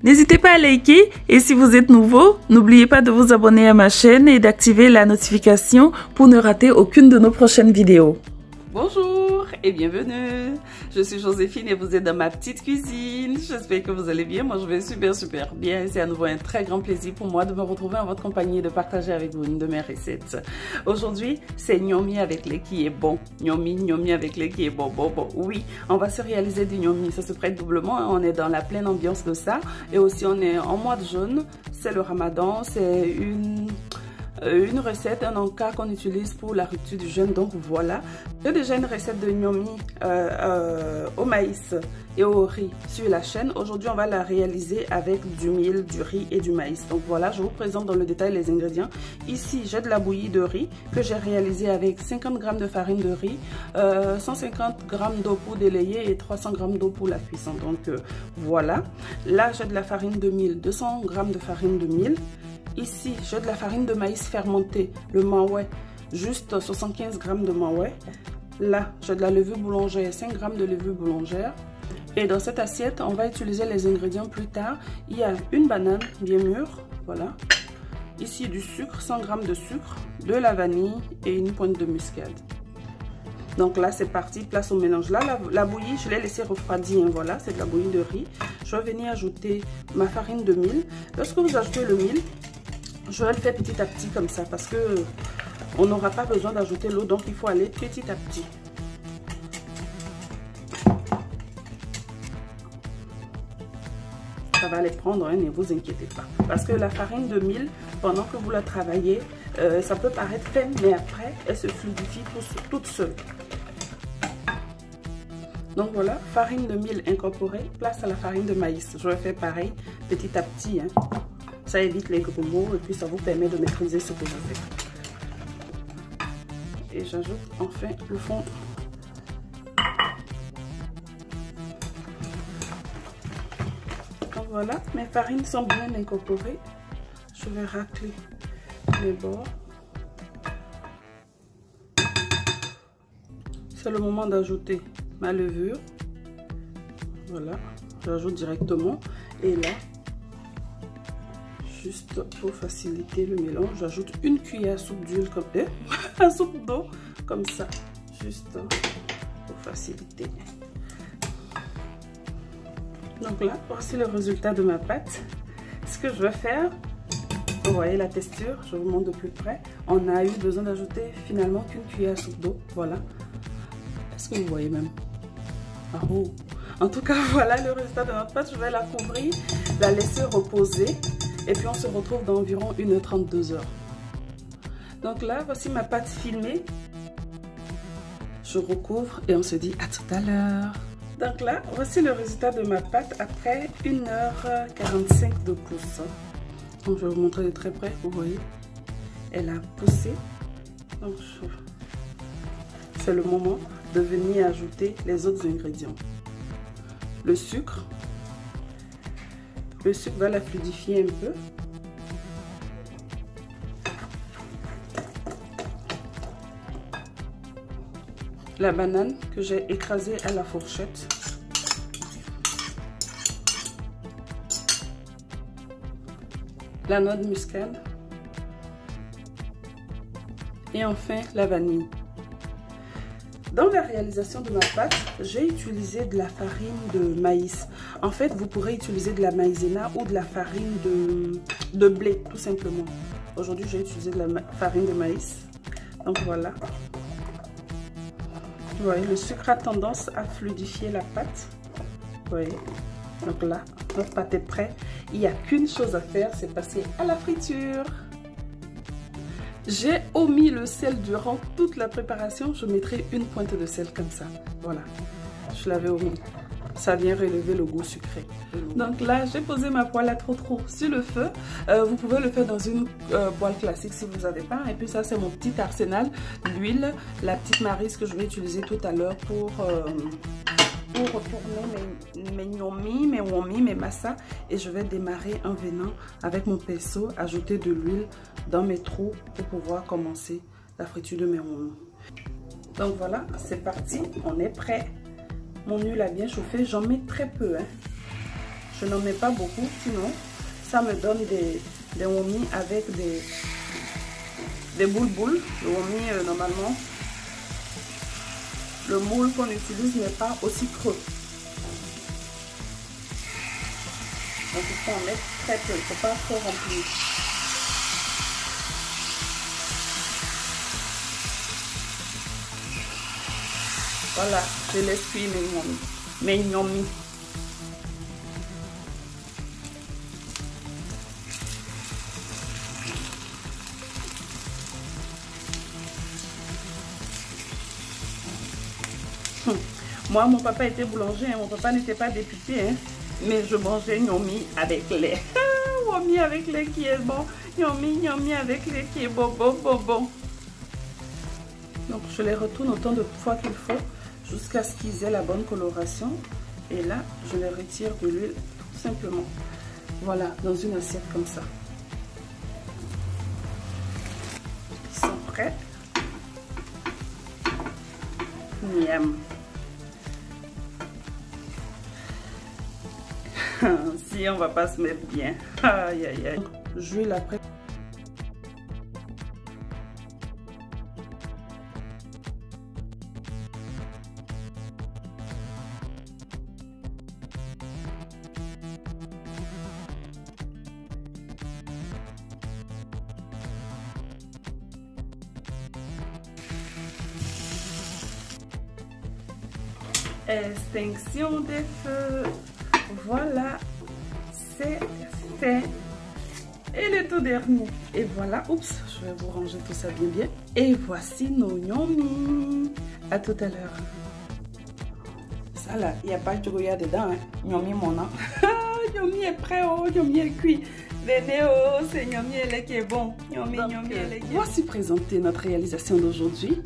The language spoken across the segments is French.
N'hésitez pas à liker et si vous êtes nouveau, n'oubliez pas de vous abonner à ma chaîne et d'activer la notification pour ne rater aucune de nos prochaines vidéos. Bonjour et bienvenue, je suis Joséphine et vous êtes dans ma petite cuisine. J'espère que vous allez bien, moi je vais super bien et c'est à nouveau un très grand plaisir pour moi de me retrouver en votre compagnie et de partager avec vous une de mes recettes. Aujourd'hui c'est gnomi avec lait qui est bon, gnomi avec lait qui est bon, oui, on va se réaliser du gnomi, ça se prête doublement, hein. On est dans la pleine ambiance de ça et aussi on est en mois de jeûne, c'est le ramadan, c'est une recette, un encas qu'on utilise pour la rupture du jeûne, donc voilà. J'ai déjà une recette de gnomi au maïs et au riz sur la chaîne. Aujourd'hui on va la réaliser avec du mil, du riz et du maïs. Donc voilà, je vous présente dans le détail les ingrédients. Ici j'ai de la bouillie de riz que j'ai réalisée avec 50 g de farine de riz, 150 g d'eau pour délayer et 300 g d'eau pour la cuisson. Donc voilà, là j'ai de la farine de mil, 200 g de farine de mil. Ici, j'ai de la farine de maïs fermentée, le maouais, juste 75 g de maouais. Là, j'ai de la levure boulangère, 5 g de levure boulangère. Et dans cette assiette, on va utiliser les ingrédients plus tard. Il y a une banane bien mûre, voilà. Ici, du sucre, 100 g de sucre, de la vanille et une pointe de muscade. Donc là, c'est parti, place au mélange. Là, la bouillie, je l'ai laissée refroidir, hein, voilà, c'est de la bouillie de riz. Je vais venir ajouter ma farine de mil. Lorsque vous ajoutez le mil, je vais le faire petit à petit comme ça parce que on n'aura pas besoin d'ajouter l'eau, donc il faut aller petit à petit. Ça va les prendre, hein, ne vous inquiétez pas. Parce que la farine de mil, pendant que vous la travaillez, ça peut paraître faible, mais après, elle se fluidifie toute seule. Donc voilà, farine de mil incorporée, place à la farine de maïs. Je vais faire pareil, petit à petit, hein. Ça évite les gros mots et puis ça vous permet de maîtriser ce que je fais. Et j'ajoute enfin le fond. Donc voilà, mes farines sont bien incorporées. Je vais racler les bords. C'est le moment d'ajouter ma levure. Voilà, j'ajoute directement. Et là, juste pour faciliter le mélange, j'ajoute une cuillère à soupe d'huile comme à soupe d'eau comme ça, juste pour faciliter. Donc là, voici le résultat de ma pâte. Ce que je vais faire, vous voyez la texture, je vous montre de plus près. On a eu besoin d'ajouter finalement qu'une cuillère à soupe d'eau, voilà. Est-ce que vous voyez même? Ah oh. En tout cas, voilà le résultat de notre pâte. Je vais la couvrir, la laisser reposer. Et puis on se retrouve dans environ 1h30, 2h. Donc là, voici ma pâte filmée. Je recouvre et on se dit à tout à l'heure. Donc là, voici le résultat de ma pâte après 1h45 de pousse. Donc je vais vous montrer de très près, vous voyez. Elle a poussé. Donc c'est le moment de venir ajouter les autres ingrédients. Le sucre. Le sucre va la fluidifier un peu. La banane que j'ai écrasée à la fourchette. La noix de muscade. Et enfin la vanille. Dans la réalisation de ma pâte, j'ai utilisé de la farine de maïs. En fait, vous pourrez utiliser de la maïzena ou de la farine de blé, tout simplement. Aujourd'hui, j'ai utilisé de la farine de maïs. Donc voilà. Vous voyez, le sucre a tendance à fluidifier la pâte. Vous voyez. Donc là, notre pâte est prête. Il n'y a qu'une chose à faire, c'est passer à la friture. J'ai omis le sel durant toute la préparation. Je mettrai une pointe de sel comme ça. Voilà, je l'avais omis. Ça vient relever le goût sucré. Donc là, j'ai posé ma poêle à trotro sur le feu. Vous pouvez le faire dans une poêle classique si vous n'avez pas. Et puis ça, c'est mon petit arsenal. L'huile, la petite maryse que je vais utiliser tout à l'heure pour retourner mes gnomi, mes womi, mes massa. Et je vais démarrer en venant avec mon pinceau, ajouter de l'huile dans mes trous pour pouvoir commencer la friture de mes womi. Donc voilà, c'est parti, on est prêt. Mon huile a bien chauffé, j'en mets très peu, hein. Je n'en mets pas beaucoup, sinon ça me donne des wommi avec des boules. Le wommi, normalement, le moule qu'on utilise n'est pas aussi creux. Donc il faut en mettre très peu, il ne faut pas trop remplir. Voilà, je laisse cuire mes gnomis. Moi, mon papa était boulanger, hein. Mon papa n'était pas député, hein. Mais je mangeais gnomi avec lait. Gnomi avec lait qui est bon. Gnomi avec lait qui est bon. Donc, je les retourne autant de fois qu'il faut jusqu'à ce qu'ils aient la bonne coloration. Et là, je les retire de l'huile tout simplement. Voilà, dans une assiette comme ça. Ils sont prêts. Miam. Si on va pas se mettre bien. Aïe aïe aïe. J'huile après. Extinction des feux. Voilà, c'est fait. Et le tout dernier. Et voilà, oups, je vais vous ranger tout ça bien. Et voici nos gnomi. À tout à l'heure. Ça là, il n'y a pas de gruyère dedans. Hein. Gnomi mon nom. Gnomi est prêt, oh, gnomi est cuit. Venez, oh, c'est gnomi et lait qui est bon. Gnomi et lait qui est bon. Voici présenter notre réalisation d'aujourd'hui.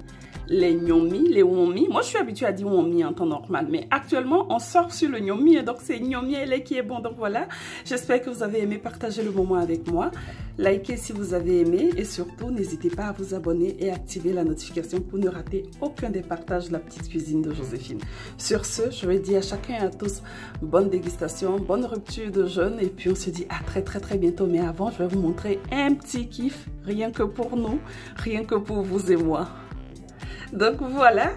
Les gnomi, les wommi. Moi, je suis habituée à dire wommi en temps normal, mais actuellement, on sort sur le gnomi, et donc c'est gnomi et lait qui est bon. Donc voilà, j'espère que vous avez aimé partager le moment avec moi. Likez si vous avez aimé et surtout, n'hésitez pas à vous abonner et activer la notification pour ne rater aucun des partages de la petite cuisine de Joséphine. Sur ce, je vais dire à chacun et à tous bonne dégustation, bonne rupture de jeûne et puis on se dit à très bientôt. Mais avant, je vais vous montrer un petit kiff, rien que pour nous, rien que pour vous et moi. Donc voilà,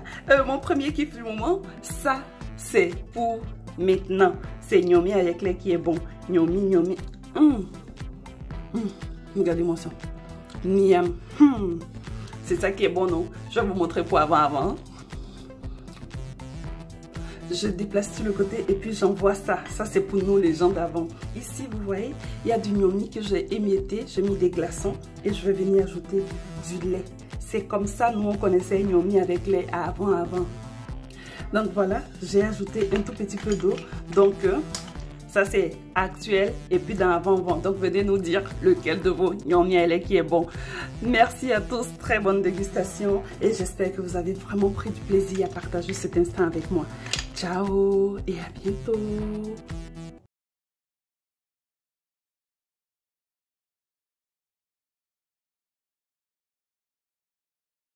mon premier kiff du moment, ça c'est pour maintenant. C'est gnomi avec lait qui est bon. Gnomi. Regardez-moi ça. Miam. C'est ça qui est bon, non? Je vais vous montrer pour avant. Je déplace sur le côté et puis j'envoie ça. Ça c'est pour nous les gens d'avant. Ici vous voyez, il y a du gnomi que j'ai émietté. J'ai mis des glaçons et je vais venir ajouter du lait. C'est comme ça, nous on connaissait gnomi avec lait avant. Donc voilà, j'ai ajouté un tout petit peu d'eau. Donc ça c'est actuel et puis dans avant. Donc venez nous dire lequel de vos gnomi à lait qui est bon. Merci à tous, très bonne dégustation et j'espère que vous avez vraiment pris du plaisir à partager cet instant avec moi. Ciao et à bientôt.